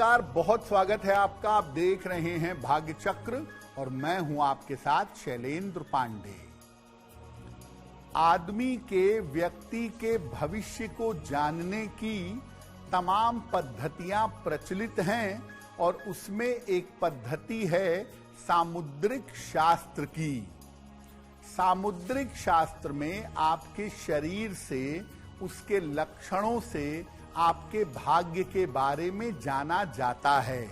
नमस्कार, बहुत स्वागत है आपका। आप देख रहे हैं भाग्य चक्र और मैं हूं आपके साथ शैलेंद्र पांडे। आदमी के व्यक्ति के भविष्य को जानने की तमाम पद्धतियां प्रचलित हैं और उसमें एक पद्धति है सामुद्रिक शास्त्र की। सामुद्रिक शास्त्र में आपके शरीर से, उसके लक्षणों से आपके भाग्य के बारे में जाना जाता है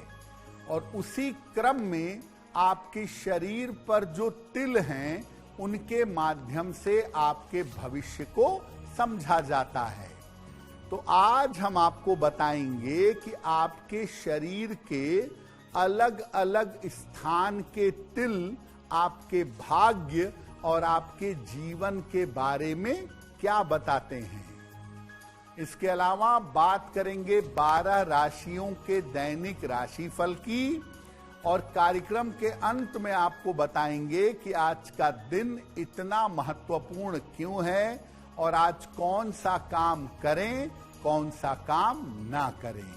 और उसी क्रम में आपके शरीर पर जो तिल हैं उनके माध्यम से आपके भविष्य को समझा जाता है। तो आज हम आपको बताएंगे कि आपके शरीर के अलग अलग स्थान के तिल आपके भाग्य और आपके जीवन के बारे में क्या बताते हैं। इसके अलावा बात करेंगे 12 राशियों के दैनिक राशिफल की और कार्यक्रम के अंत में आपको बताएंगे कि आज का दिन इतना महत्वपूर्ण क्यों है और आज कौन सा काम करें, कौन सा काम ना करें।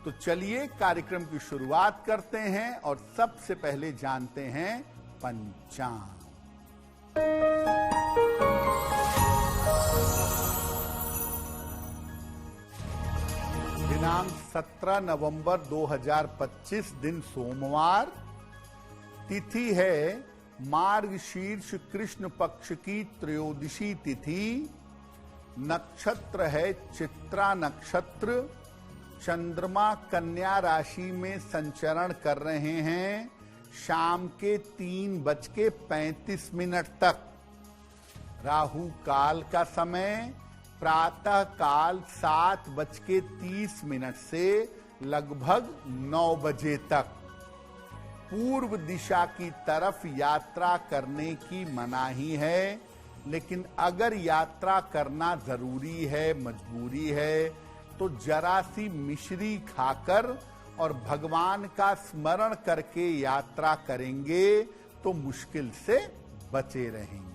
तो चलिए कार्यक्रम की शुरुआत करते हैं और सबसे पहले जानते हैं पंचांग। दिनांक 17 नवंबर 2025, दिन सोमवार, तिथि है मार्गशीर्ष कृष्ण पक्ष की त्रयोदशी तिथि, नक्षत्र है चित्रा नक्षत्र, चंद्रमा कन्या राशि में संचरण कर रहे हैं शाम के 3:35 तक। राहु काल का समय प्रातः काल 7:30 से लगभग 9 बजे तक। पूर्व दिशा की तरफ यात्रा करने की मनाही है, लेकिन अगर यात्रा करना जरूरी है, मजबूरी है, तो जरा सी मिश्री खाकर और भगवान का स्मरण करके यात्रा करेंगे तो मुश्किल से बचे रहेंगे।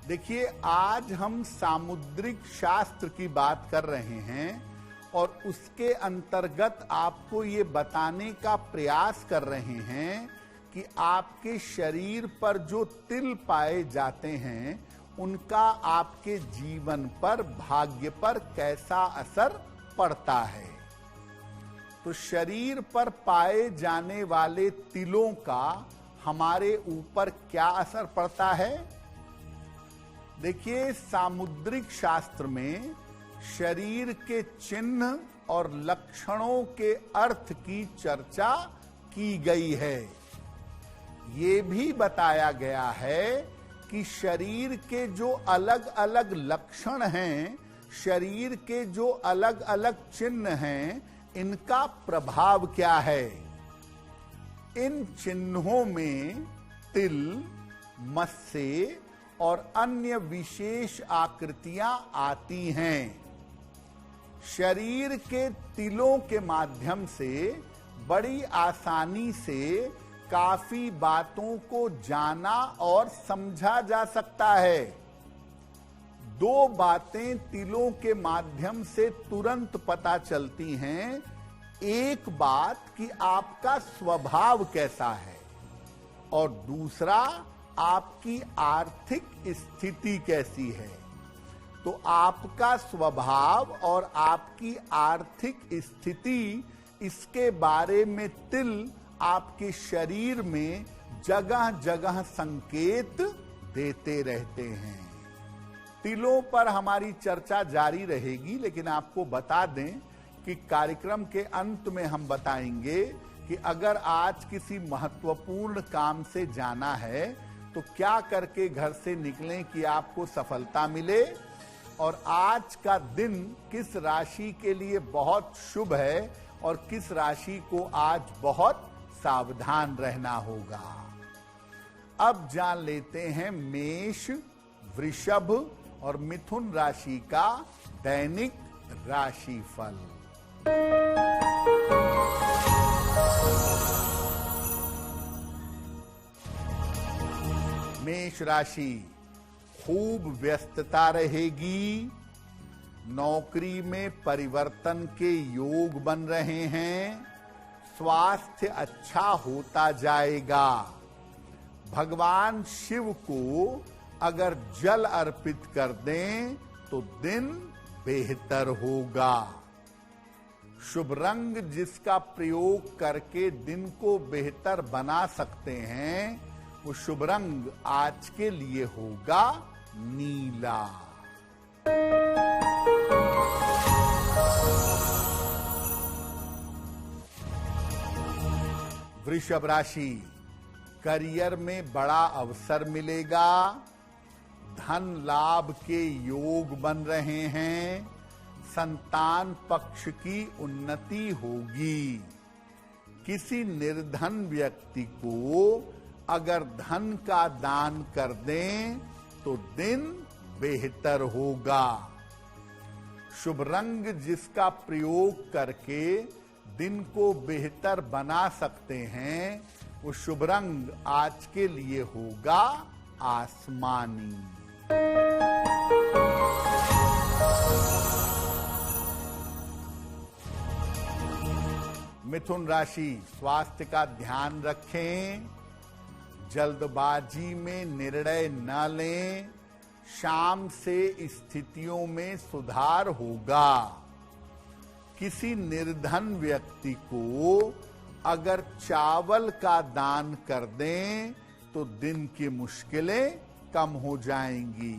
देखिए, आज हम सामुद्रिक शास्त्र की बात कर रहे हैं और उसके अंतर्गत आपको ये बताने का प्रयास कर रहे हैं कि आपके शरीर पर जो तिल पाए जाते हैं उनका आपके जीवन पर, भाग्य पर कैसा असर पड़ता है। तो शरीर पर पाए जाने वाले तिलों का हमारे ऊपर क्या असर पड़ता है। देखिए, सामुद्रिक शास्त्र में शरीर के चिन्ह और लक्षणों के अर्थ की चर्चा की गई है। ये भी बताया गया है कि शरीर के जो अलग अलग लक्षण हैं, शरीर के जो अलग अलग चिन्ह हैं, इनका प्रभाव क्या है। इन चिन्हों में तिल, मस्से और अन्य विशेष आकृतियां आती हैं। शरीर के तिलों के माध्यम से बड़ी आसानी से काफी बातों को जाना और समझा जा सकता है। 2 बातें तिलों के माध्यम से तुरंत पता चलती हैं। एक बात कि आपका स्वभाव कैसा है और दूसरा आपकी आर्थिक स्थिति कैसी है। तो आपका स्वभाव और आपकी आर्थिक स्थिति, इसके बारे में तिल आपके शरीर में जगह जगह संकेत देते रहते हैं। तिलों पर हमारी चर्चा जारी रहेगी, लेकिन आपको बता दें कि कार्यक्रम के अंत में हम बताएंगे कि अगर आज किसी महत्वपूर्ण काम से जाना है तो क्या करके घर से निकलें कि आपको सफलता मिले, और आज का दिन किस राशि के लिए बहुत शुभ है और किस राशि को आज बहुत सावधान रहना होगा। अब जान लेते हैं मेष, वृषभ और मिथुन राशि का दैनिक राशिफल। मेष राशि, खूब व्यस्तता रहेगी, नौकरी में परिवर्तन के योग बन रहे हैं, स्वास्थ्य अच्छा होता जाएगा। भगवान शिव को अगर जल अर्पित कर दें तो दिन बेहतर होगा। शुभ रंग जिसका प्रयोग करके दिन को बेहतर बना सकते हैं, वो शुभ रंग आज के लिए होगा नीला। वृषभ राशि, करियर में बड़ा अवसर मिलेगा, धन लाभ के योग बन रहे हैं, संतान पक्ष की उन्नति होगी। किसी निर्धन व्यक्ति को अगर धन का दान कर दें तो दिन बेहतर होगा। शुभ रंग जिसका प्रयोग करके दिन को बेहतर बना सकते हैं, वो शुभ रंग आज के लिए होगा आसमानी। मिथुन राशि, स्वास्थ्य का ध्यान रखें, जल्दबाजी में निर्णय न लें, शाम से स्थितियों में सुधार होगा। किसी निर्धन व्यक्ति को अगर चावल का दान कर दें तो दिन की मुश्किलें कम हो जाएंगी।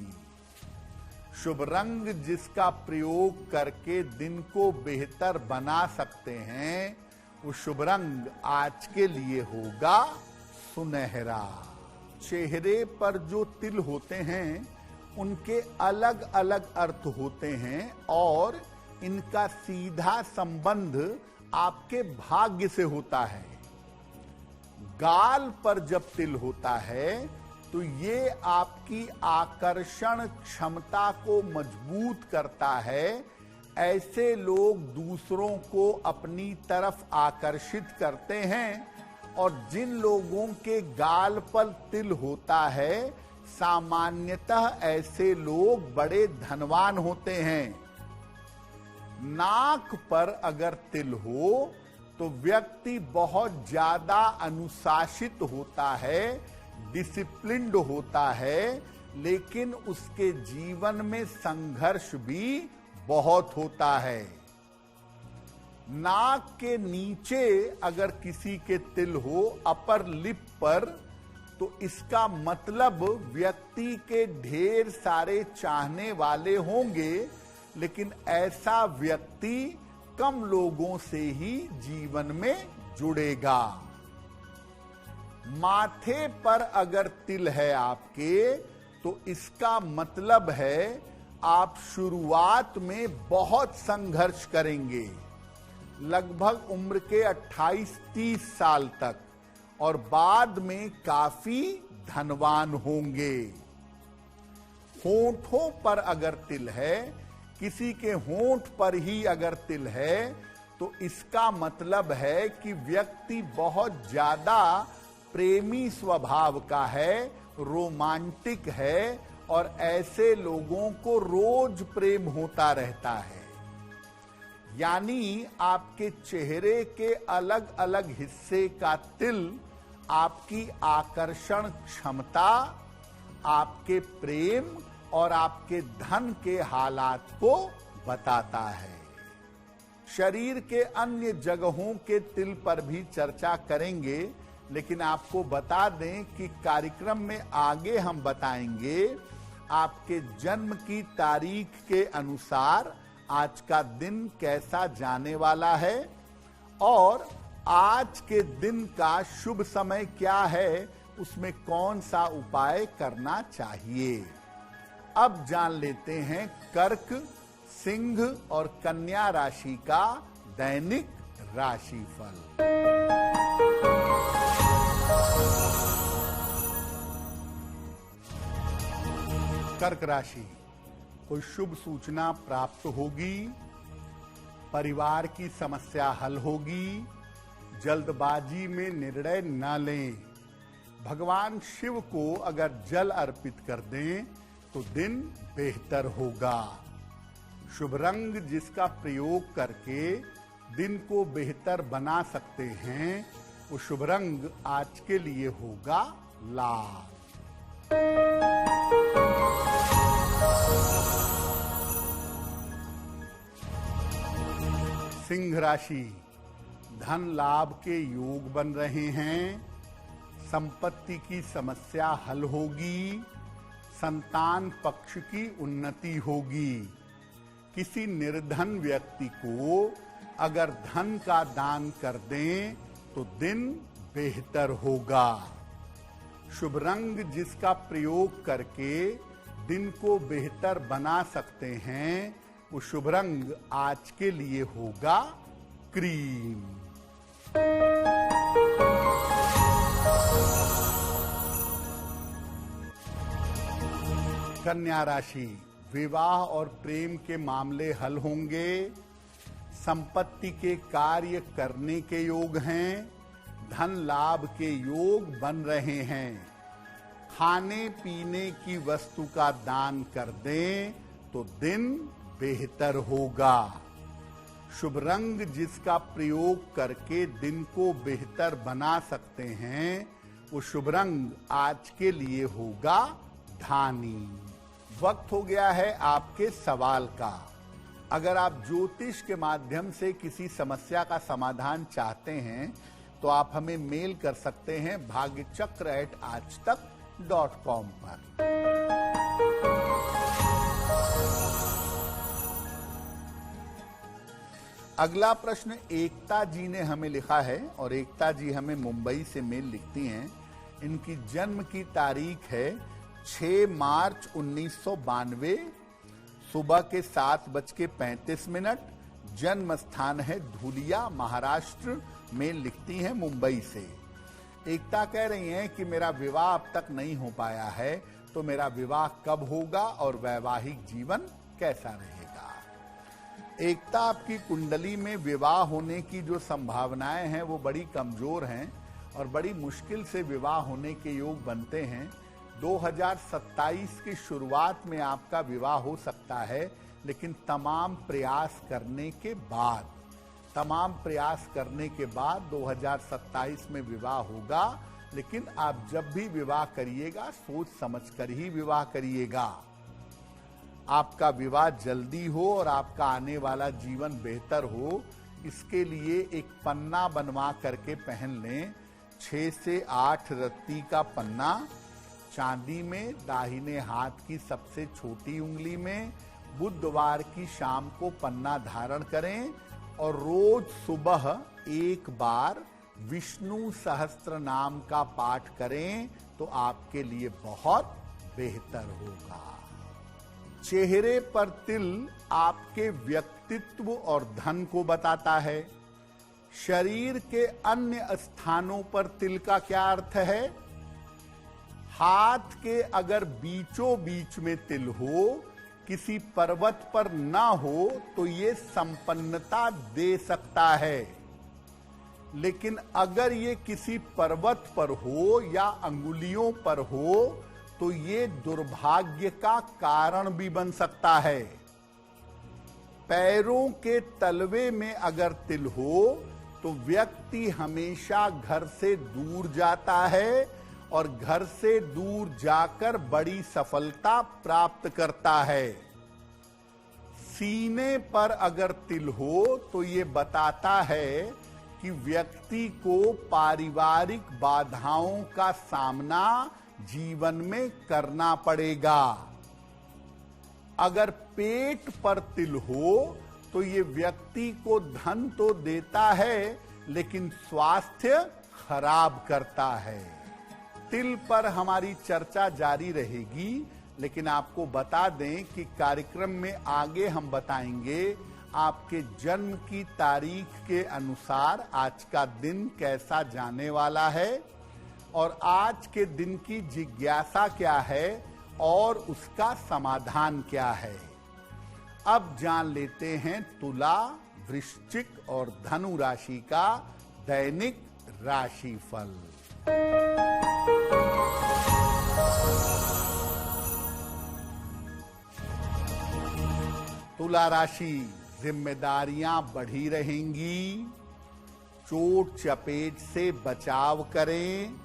शुभ रंग जिसका प्रयोग करके दिन को बेहतर बना सकते हैं, वो शुभ रंग आज के लिए होगा सुनहरा। चेहरे पर जो तिल होते हैं उनके अलग अलग अर्थ होते हैं और इनका सीधा संबंध आपके भाग्य से होता है। गाल पर जब तिल होता है तो ये आपकी आकर्षण क्षमता को मजबूत करता है। ऐसे लोग दूसरों को अपनी तरफ आकर्षित करते हैं, और जिन लोगों के गाल पर तिल होता है सामान्यतः ऐसे लोग बड़े धनवान होते हैं। नाक पर अगर तिल हो तो व्यक्ति बहुत ज्यादा अनुशासित होता है, डिसिप्लिन्ड होता है, लेकिन उसके जीवन में संघर्ष भी बहुत होता है। नाक के नीचे अगर किसी के तिल हो अपर लिप पर, तो इसका मतलब व्यक्ति के ढेर सारे चाहने वाले होंगे, लेकिन ऐसा व्यक्ति कम लोगों से ही जीवन में जुड़ेगा। माथे पर अगर तिल है आपके, तो इसका मतलब है आप शुरुआत में बहुत संघर्ष करेंगे, लगभग उम्र के 28-30 साल तक, और बाद में काफी धनवान होंगे। होठों पर अगर तिल है, किसी के होंठ पर ही अगर तिल है, तो इसका मतलब है कि व्यक्ति बहुत ज्यादा प्रेमी स्वभाव का है, रोमांटिक है, और ऐसे लोगों को रोज प्रेम होता रहता है। यानी आपके चेहरे के अलग अलग हिस्से का तिल आपकी आकर्षण क्षमता, आपके प्रेम और आपके धन के हालात को बताता है। शरीर के अन्य जगहों के तिल पर भी चर्चा करेंगे, लेकिन आपको बता दें कि कार्यक्रम में आगे हम बताएंगे आपके जन्म की तारीख के अनुसार आज का दिन कैसा जाने वाला है, और आज के दिन का शुभ समय क्या है, उसमें कौन सा उपाय करना चाहिए। अब जान लेते हैं कर्क, सिंह और कन्या राशि का दैनिक राशिफल। कर्क राशि, कोई शुभ सूचना प्राप्त होगी, परिवार की समस्या हल होगी, जल्दबाजी में निर्णय न लें। भगवान शिव को अगर जल अर्पित कर दें तो दिन बेहतर होगा। शुभ रंग जिसका प्रयोग करके दिन को बेहतर बना सकते हैं, वो शुभ रंग आज के लिए होगा लाल। सिंह राशि, धन लाभ के योग बन रहे हैं, संपत्ति की समस्या हल होगी, संतान पक्ष की उन्नति होगी। किसी निर्धन व्यक्ति को अगर धन का दान कर दें तो दिन बेहतर होगा। शुभ रंग जिसका प्रयोग करके दिन को बेहतर बना सकते हैं, वो शुभ रंग आज के लिए होगा क्रीम। कन्या राशि, विवाह और प्रेम के मामले हल होंगे, संपत्ति के कार्य करने के योग हैं, धन लाभ के योग बन रहे हैं। खाने पीने की वस्तु का दान कर दें तो दिन बेहतर होगा। शुभ रंग जिसका प्रयोग करके दिन को बेहतर बना सकते हैं, वो शुभ रंग आज के लिए होगा धानी। वक्त हो गया है आपके सवाल का। अगर आप ज्योतिष के माध्यम से किसी समस्या का समाधान चाहते हैं तो आप हमें मेल कर सकते हैं bhagyachakra@aajtak.com पर। अगला प्रश्न एकता जी ने हमें लिखा है और एकता जी हमें मुंबई से मेल लिखती हैं। इनकी जन्म की तारीख है 6 मार्च 1992, सुबह के 7:35। जन्म स्थान है धुलिया, महाराष्ट्र। मेल लिखती हैं मुंबई से। एकता कह रही हैं कि मेरा विवाह अब तक नहीं हो पाया है, तो मेरा विवाह कब होगा और वैवाहिक जीवन कैसा रहेगा। एकता, आपकी कुंडली में विवाह होने की जो संभावनाएं हैं वो बड़ी कमजोर हैं और बड़ी मुश्किल से विवाह होने के योग बनते हैं। 2027 की शुरुआत में आपका विवाह हो सकता है, लेकिन तमाम प्रयास करने के बाद 2027 में विवाह होगा। लेकिन आप जब भी विवाह करिएगा सोच समझकर ही विवाह करिएगा। आपका विवाह जल्दी हो और आपका आने वाला जीवन बेहतर हो, इसके लिए एक पन्ना बनवा करके पहन लें। 6 से 8 रत्ती का पन्ना, चांदी में, दाहिने हाथ की सबसे छोटी उंगली में। बुधवार की शाम को पन्ना धारण करें और रोज सुबह एक बार विष्णु सहस्त्र नाम का पाठ करें तो आपके लिए बहुत बेहतर होगा। चेहरे पर तिल आपके व्यक्तित्व और धन को बताता है। शरीर के अन्य स्थानों पर तिल का क्या अर्थ है? हाथ के अगर बीचों बीच में तिल हो, किसी पर्वत पर ना हो, तो ये संपन्नता दे सकता है। लेकिन अगर ये किसी पर्वत पर हो या अंगुलियों पर हो तो ये दुर्भाग्य का कारण भी बन सकता है। पैरों के तलवे में अगर तिल हो तो व्यक्ति हमेशा घर से दूर जाता है और घर से दूर जाकर बड़ी सफलता प्राप्त करता है। सीने पर अगर तिल हो तो ये बताता है कि व्यक्ति को पारिवारिक बाधाओं का सामना जीवन में करना पड़ेगा। अगर पेट पर तिल हो तो ये व्यक्ति को धन तो देता है लेकिन स्वास्थ्य खराब करता है। तिल पर हमारी चर्चा जारी रहेगी, लेकिन आपको बता दें कि कार्यक्रम में आगे हम बताएंगे आपके जन्म की तारीख के अनुसार आज का दिन कैसा जाने वाला है और आज के दिन की जिज्ञासा क्या है और उसका समाधान क्या है। अब जान लेते हैं तुला, वृश्चिक और धनु राशि का दैनिक राशिफल। तुला राशि, जिम्मेदारियां बढ़ी रहेंगी, चोट चपेट से बचाव करें,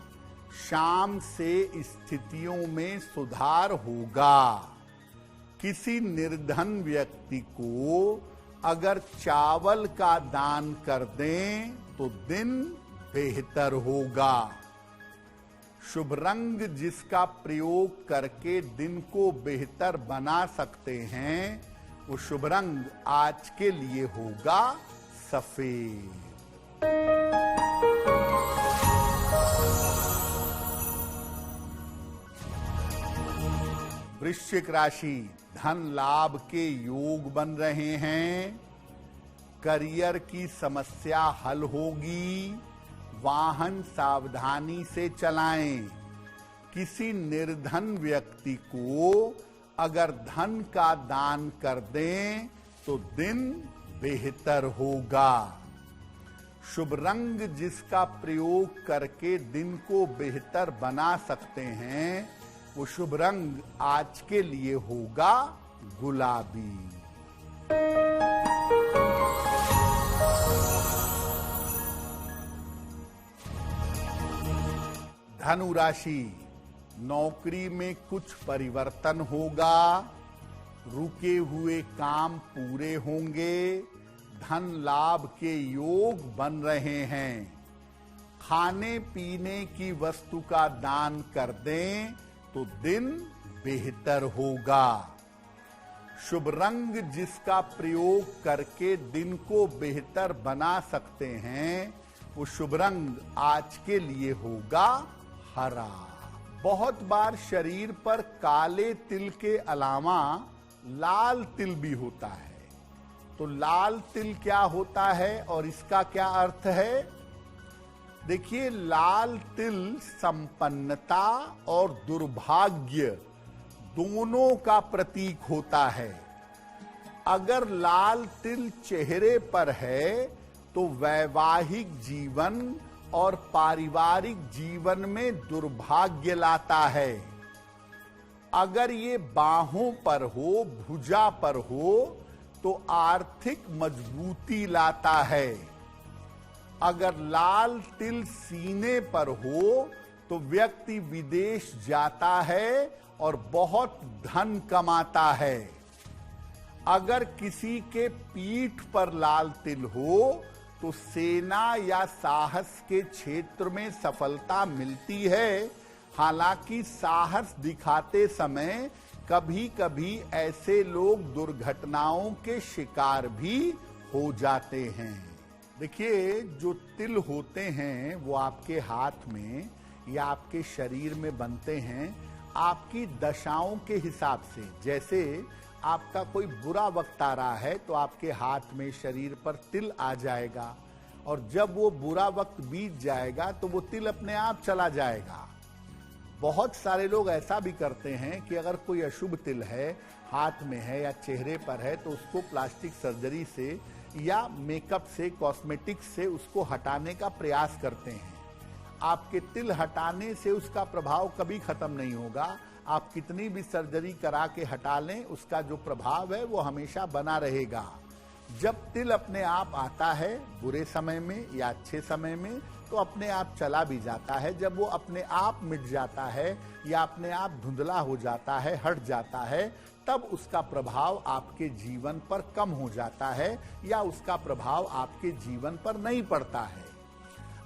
शाम से स्थितियों में सुधार होगा। किसी निर्धन व्यक्ति को अगर चावल का दान कर दें तो दिन बेहतर होगा। शुभ रंग जिसका प्रयोग करके दिन को बेहतर बना सकते हैं, वो शुभ रंग आज के लिए होगा सफेद। वृश्चिक राशि, धन लाभ के योग बन रहे हैं, करियर की समस्या हल होगी, वाहन सावधानी से चलाएं। किसी निर्धन व्यक्ति को अगर धन का दान कर दें तो दिन बेहतर होगा। शुभ रंग जिसका प्रयोग करके दिन को बेहतर बना सकते हैं, वो शुभ रंग आज के लिए होगा गुलाबी। धनु राशि, नौकरी में कुछ परिवर्तन होगा, रुके हुए काम पूरे होंगे, धन लाभ के योग बन रहे हैं। खाने पीने की वस्तु का दान कर दें तो दिन बेहतर होगा। शुभ रंग जिसका प्रयोग करके दिन को बेहतर बना सकते हैं, वो शुभ रंग आज के लिए होगा हरा। बहुत बार शरीर पर काले तिल के अलावा लाल तिल भी होता है। तो लाल तिल क्या होता है और इसका क्या अर्थ है? देखिए, लाल तिल संपन्नता और दुर्भाग्य दोनों का प्रतीक होता है। अगर लाल तिल चेहरे पर है तो वैवाहिक जीवन और पारिवारिक जीवन में दुर्भाग्य लाता है। अगर ये बाहों पर हो, भुजा पर हो, तो आर्थिक मजबूती लाता है। अगर लाल तिल सीने पर हो तो व्यक्ति विदेश जाता है और बहुत धन कमाता है। अगर किसी के पीठ पर लाल तिल हो तो सेना या साहस के क्षेत्र में सफलता मिलती है। हालांकि साहस दिखाते समय कभी कभी ऐसे लोग दुर्घटनाओं के शिकार भी हो जाते हैं। देखिए, जो तिल होते हैं वो आपके हाथ में या आपके शरीर में बनते हैं आपकी दशाओं के हिसाब से। जैसे आपका कोई बुरा वक्त आ रहा है तो आपके हाथ में, शरीर पर तिल आ जाएगा, और जब वो बुरा वक्त बीत जाएगा तो वो तिल अपने आप चला जाएगा। बहुत सारे लोग ऐसा भी करते हैं कि अगर कोई अशुभ तिल है, हाथ में है या चेहरे पर है, तो उसको प्लास्टिक सर्जरी से या मेकअप से, कॉस्मेटिक्स से उसको हटाने का प्रयास करते हैं। आपके तिल हटाने से उसका प्रभाव कभी खत्म नहीं होगा। आप कितनी भी सर्जरी करा के हटा लें, उसका जो प्रभाव है वो हमेशा बना रहेगा। जब तिल अपने आप आता है बुरे समय में या अच्छे समय में, तो अपने आप चला भी जाता है। जब वो अपने आप मिट जाता है या अपने आप धुंधला हो जाता है, हट जाता है, तब उसका प्रभाव आपके जीवन पर कम हो जाता है या उसका प्रभाव आपके जीवन पर नहीं पड़ता है।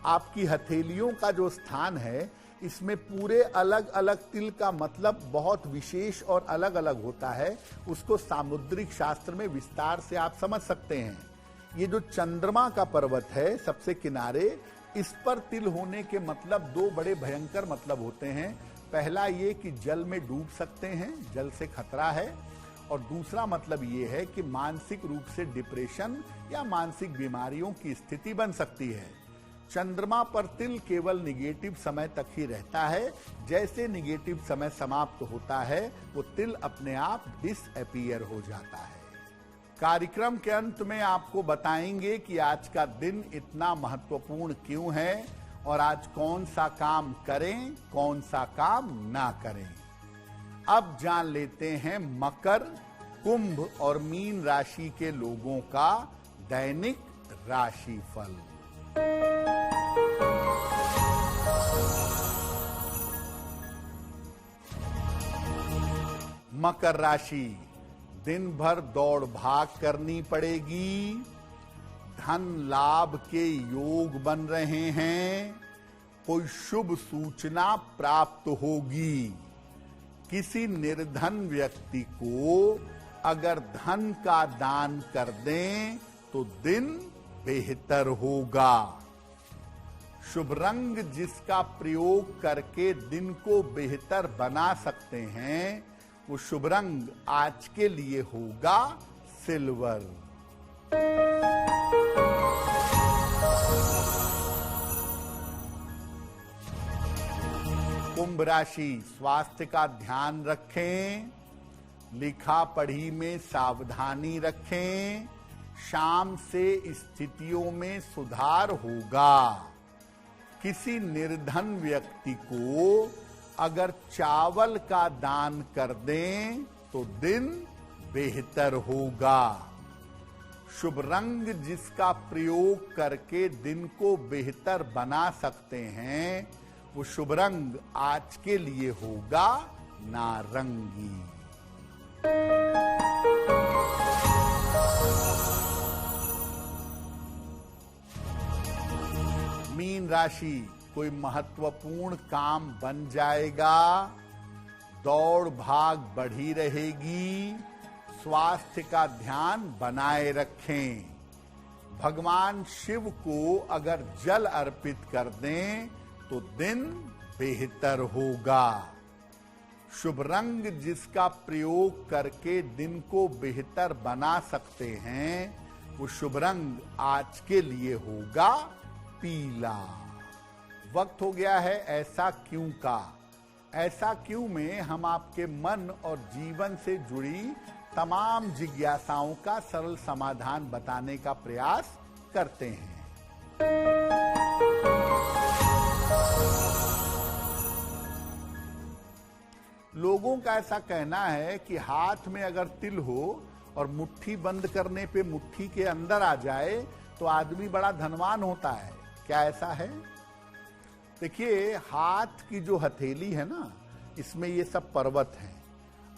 आपकी हथेलियों का जो स्थान है, इसमें पूरे अलग अलग तिल का मतलब बहुत विशेष और अलग अलग होता है। उसको सामुद्रिक शास्त्र में विस्तार से आप समझ सकते हैं। ये जो चंद्रमा का पर्वत है सबसे किनारे, इस पर तिल होने के मतलब दो बड़े भयंकर मतलब होते हैं। पहला ये कि जल में डूब सकते हैं, जल से खतरा है, और दूसरा मतलब ये है कि मानसिक रूप से डिप्रेशन या मानसिक बीमारियों की स्थिति बन सकती है। चंद्रमा पर तिल केवल निगेटिव समय तक ही रहता है। जैसे निगेटिव समय समाप्त होता है, वो तिल अपने आप डिसअपीयर हो जाता है। कार्यक्रम के अंत में आपको बताएंगे कि आज का दिन इतना महत्वपूर्ण क्यों है और आज कौन सा काम करें, कौन सा काम ना करें। अब जान लेते हैं मकर कुंभ और मीन राशि के लोगों का दैनिक राशिफल। मकर राशि, दिन भर दौड़ भाग करनी पड़ेगी। धन लाभ के योग बन रहे हैं। कोई शुभ सूचना प्राप्त होगी। किसी निर्धन व्यक्ति को अगर धन का दान कर दें तो दिन बेहतर होगा। शुभ रंग जिसका प्रयोग करके दिन को बेहतर बना सकते हैं, वो शुभ रंग आज के लिए होगा सिल्वर। कुंभ राशि, स्वास्थ्य का ध्यान रखें। लिखा पढ़ी में सावधानी रखें। शाम से स्थितियों में सुधार होगा। किसी निर्धन व्यक्ति को अगर चावल का दान कर दें तो दिन बेहतर होगा। शुभ रंग जिसका प्रयोग करके दिन को बेहतर बना सकते हैं, वो शुभ रंग आज के लिए होगा नारंगी। मीन राशि, कोई महत्वपूर्ण काम बन जाएगा। दौड़ भाग बढ़ी रहेगी। स्वास्थ्य का ध्यान बनाए रखें। भगवान शिव को अगर जल अर्पित कर दें तो दिन बेहतर होगा। शुभ रंग जिसका प्रयोग करके दिन को बेहतर बना सकते हैं, वो शुभ रंग आज के लिए होगा पीला। वक्त हो गया है ऐसा क्यों का। ऐसा क्यों में हम आपके मन और जीवन से जुड़ी तमाम जिज्ञासाओं का सरल समाधान बताने का प्रयास करते हैं। लोगों का ऐसा कहना है कि हाथ में अगर तिल हो और मुट्ठी बंद करने पे मुट्ठी के अंदर आ जाए तो आदमी बड़ा धनवान होता है। क्या ऐसा है? देखिए, हाथ की जो हथेली है ना, इसमें ये सब पर्वत हैं।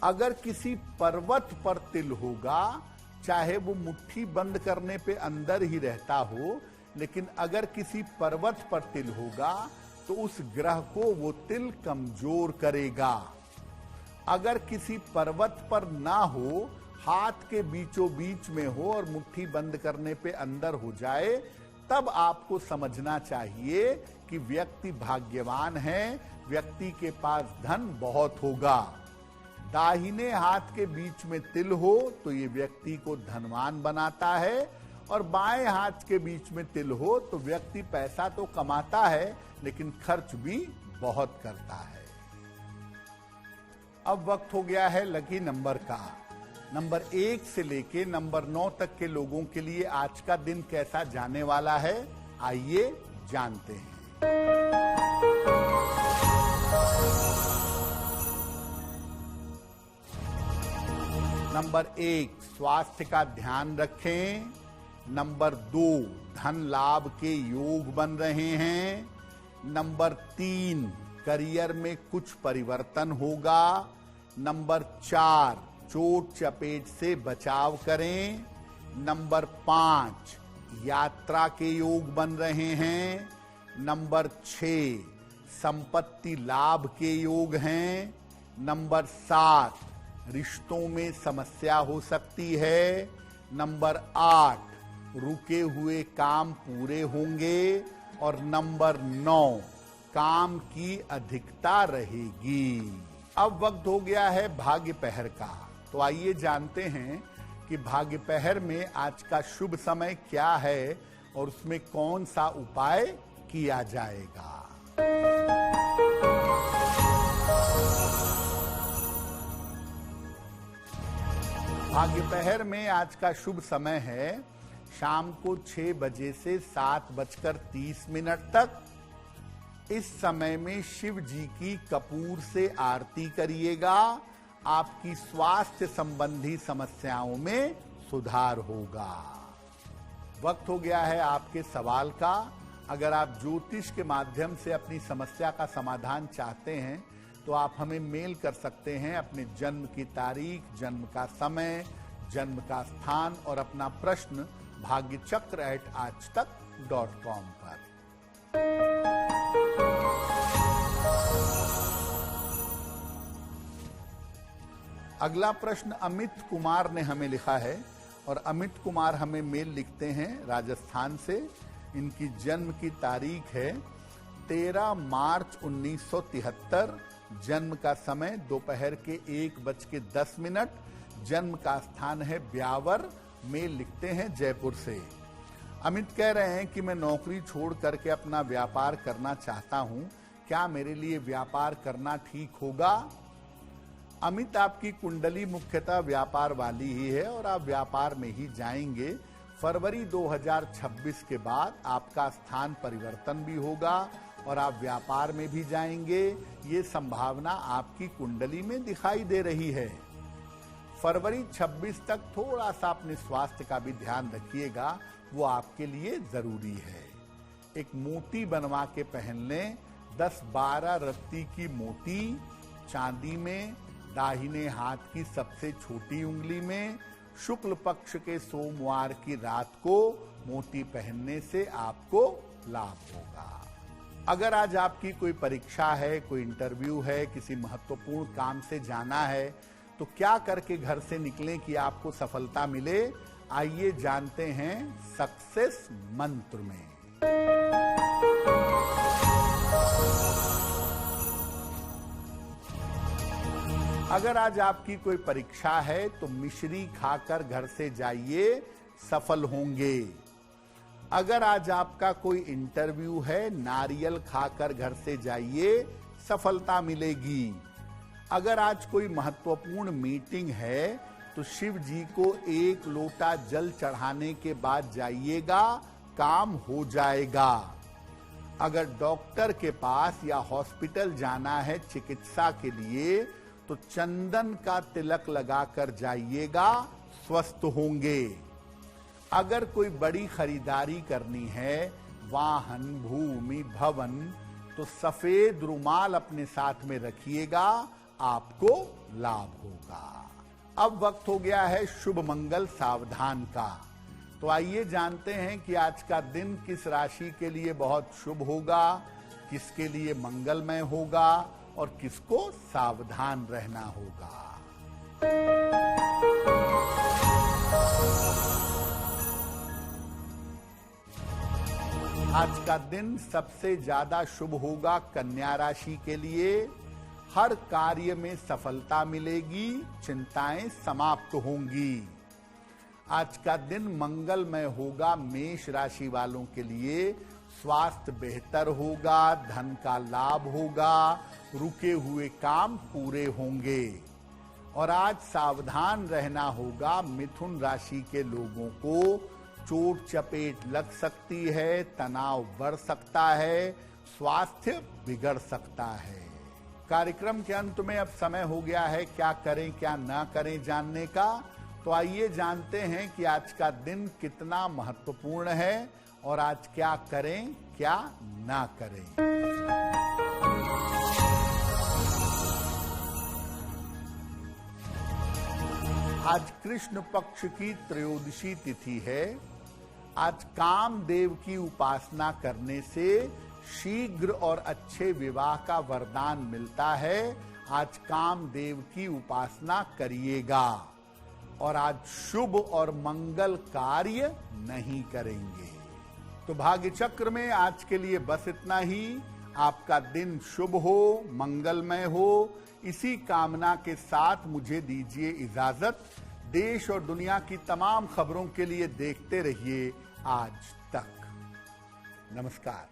अगर किसी पर्वत पर तिल होगा, चाहे वो मुट्ठी बंद करने पे अंदर ही रहता हो, लेकिन अगर किसी पर्वत पर तिल होगा तो उस ग्रह को वो तिल कमजोर करेगा। अगर किसी पर्वत पर ना हो, हाथ के बीचों बीच में हो और मुट्ठी बंद करने पे अंदर हो जाए, तब आपको समझना चाहिए कि व्यक्ति भाग्यवान है, व्यक्ति के पास धन बहुत होगा। दाहिने हाथ के बीच में तिल हो तो ये व्यक्ति को धनवान बनाता है, और बाएं हाथ के बीच में तिल हो तो व्यक्ति पैसा तो कमाता है लेकिन खर्च भी बहुत करता है। अब वक्त हो गया है लकी नंबर का। नंबर 1 से लेके नंबर 9 तक के लोगों के लिए आज का दिन कैसा जाने वाला है, आइए जानते हैं। नंबर 1, स्वास्थ्य का ध्यान रखें। नंबर 2, धन लाभ के योग बन रहे हैं। नंबर 3, करियर में कुछ परिवर्तन होगा। नंबर 4, चोट चपेट से बचाव करें। नंबर 5, यात्रा के योग बन रहे हैं। नंबर 6, संपत्ति लाभ के योग हैं। नंबर 7, रिश्तों में समस्या हो सकती है। नंबर 8, रुके हुए काम पूरे होंगे। और नंबर 9, काम की अधिकता रहेगी। अब वक्त हो गया है भाग्य पहर का। तो आइए जानते हैं कि भाग्य पहर में आज का शुभ समय क्या है और उसमें कौन सा उपाय किया जाएगा। भाग्य पहर में आज का शुभ समय है शाम को 6 बजे से 7:30 तक। इस समय में शिव जी की कपूर से आरती करिएगा। आपकी स्वास्थ्य संबंधी समस्याओं में सुधार होगा। वक्त हो गया है आपके सवाल का। अगर आप ज्योतिष के माध्यम से अपनी समस्या का समाधान चाहते हैं तो आप हमें मेल कर सकते हैं अपने जन्म की तारीख, जन्म का समय, जन्म का स्थान और अपना प्रश्न bhagyachakra@aajtak.com पर। अगला प्रश्न अमित कुमार ने हमें लिखा है और अमित कुमार हमें मेल लिखते हैं राजस्थान से। इनकी जन्म की तारीख है 13 मार्च 1973, जन्म का समय दोपहर के 1:10, जन्म का स्थान है ब्यावर। मेल लिखते हैं जयपुर से। अमित कह रहे हैं कि मैं नौकरी छोड़ करके अपना व्यापार करना चाहता हूं, क्या मेरे लिए व्यापार करना ठीक होगा? अमित, आपकी कुंडली मुख्यतः व्यापार वाली ही है और आप व्यापार में ही जाएंगे। फरवरी 2026 के बाद आपका स्थान परिवर्तन भी होगा और आप व्यापार में भी जाएंगे। ये संभावना आपकी कुंडली में दिखाई दे रही है। फरवरी 26 तक थोड़ा सा अपने स्वास्थ्य का भी ध्यान रखिएगा, वो आपके लिए जरूरी है। एक मोती बनवा के पहन लें, 10-12 रत्ती की मोती चांदी में, दाहिने हाथ की सबसे छोटी उंगली में, शुक्ल पक्ष के सोमवार की रात को मोती पहनने से आपको लाभ होगा। अगर आज आपकी कोई परीक्षा है, कोई इंटरव्यू है, किसी महत्वपूर्ण काम से जाना है, तो क्या करके घर से निकलें कि आपको सफलता मिले? आइए जानते हैं सक्सेस मंत्र में। अगर आज आपकी कोई परीक्षा है तो मिश्री खाकर घर से जाइए, सफल होंगे। अगर आज आपका कोई इंटरव्यू है, नारियल खाकर घर से जाइए, सफलता मिलेगी। अगर आज कोई महत्वपूर्ण मीटिंग है तो शिव जी को 1 लोटा जल चढ़ाने के बाद जाइएगा, काम हो जाएगा। अगर डॉक्टर के पास या हॉस्पिटल जाना है चिकित्सा के लिए तो चंदन का तिलक लगाकर जाइएगा, स्वस्थ होंगे। अगर कोई बड़ी खरीदारी करनी है, वाहन, भूमि, भवन, तो सफेद रुमाल अपने साथ में रखिएगा, आपको लाभ होगा। अब वक्त हो गया है शुभ मंगल सावधान का। तो आइए जानते हैं कि आज का दिन किस राशि के लिए बहुत शुभ होगा, किसके लिए मंगलमय होगा और किसको सावधान रहना होगा। आज का दिन सबसे ज्यादा शुभ होगा कन्या राशि के लिए। हर कार्य में सफलता मिलेगी, चिंताएं समाप्त होंगी। आज का दिन मंगलमय होगा मेष राशि वालों के लिए। स्वास्थ्य बेहतर होगा, धन का लाभ होगा, रुके हुए काम पूरे होंगे। और आज सावधान रहना होगा मिथुन राशि के लोगों को। चोट चपेट लग सकती है, तनाव बढ़ सकता है, स्वास्थ्य बिगड़ सकता है। कार्यक्रम के अंत में अब समय हो गया है क्या करें क्या ना करें जानने का। तो आइए जानते हैं कि आज का दिन कितना महत्वपूर्ण है और आज क्या करें क्या ना करें। आज कृष्ण पक्ष की त्रयोदशी तिथि है। आज कामदेव की उपासना करने से शीघ्र और अच्छे विवाह का वरदान मिलता है। आज कामदेव की उपासना करिएगा और आज शुभ और मंगल कार्य नहीं करेंगे। तो भाग्य चक्र में आज के लिए बस इतना ही। आपका दिन शुभ हो, मंगलमय हो, इसी कामना के साथ मुझे दीजिए इजाजत। देश और दुनिया की तमाम खबरों के लिए देखते रहिए आज तक। नमस्कार।